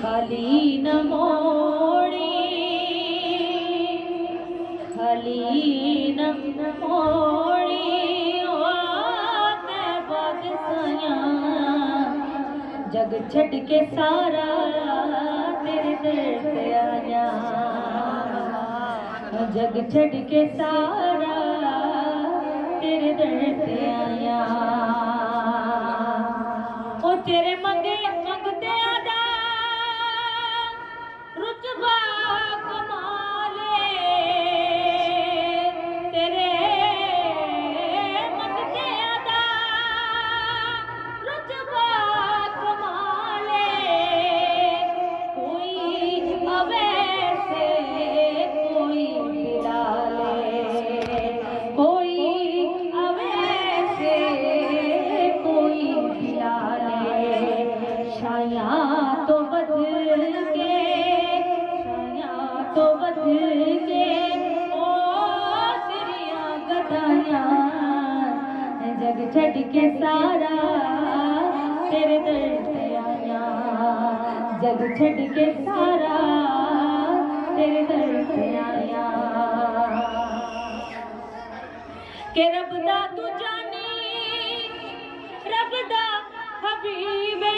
खाली न मोड़ी, खाली न मोड़ी बाद सया जग छड़ के सारा तेरे दर पे आया, जग छड़ के सारा तेरे दर पे आया। ओ तेरे मंगे मंगते आदा रुतबा कमाले, तेरे मंगते आदा रुतबा कमाले, कोई अवैसे कोई बिलाले, कोई अवैसे कोई बिलाले। शाया तो बदल के, शाया तो बदल के ओ तेरिया गदाया जग छड़ के सारा तेरे दर पे आया, जग छड़ के सारा तेरे दर पे आया। के रब दा तू जानी, रब दा हबीबे,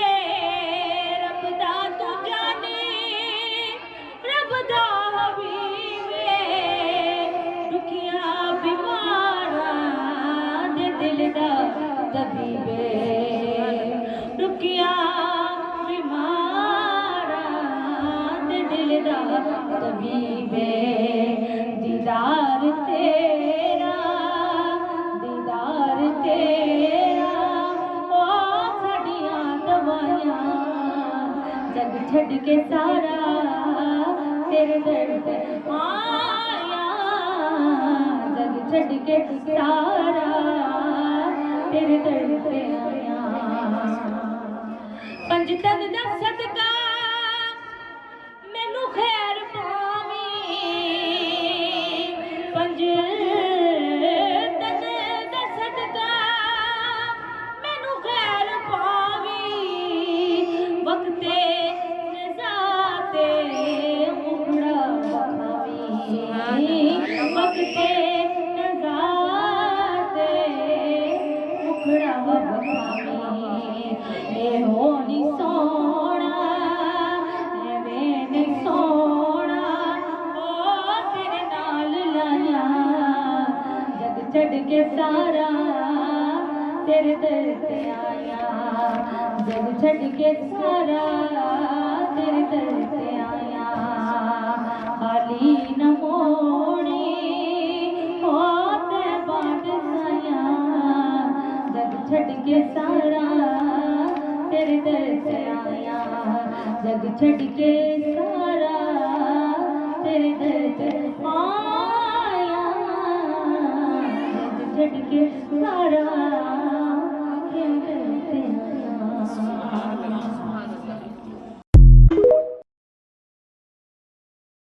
रब दा तू जानी, रब दा हबीबे, दुखिया बीमारा दे दिल दा तबीबे, दुखिया बीमारा दे दिल दा तबीबे। दीदार तेरा, दीदार तेरा ओ साड़ियां दवाइयां जग छड़ के सारा तेरे दर पे आया, जग छड़ के सारा तेरे दर पे आया। पंज तन दा सदका मैनू खैर पावी, पंज तन दा सदका मैनू खैर पावी, वक्ते जाते मुखड़ा बखावी, वक्ते जाते मुखड़ा बखावी। ए हो नी सोना, एवे नी सोना ओ तेरे नाल लाया जग छड़ के सारा तेरे दर पे आया, जग छड़ के सारा तेरे दर पे आया। खाली न मोड़ी ओ ते बाट सया जग छड़ के सारा तेरे दर पे आया, जग छड़ के सारा तेरे दर पे आया, जग छड़ के सारा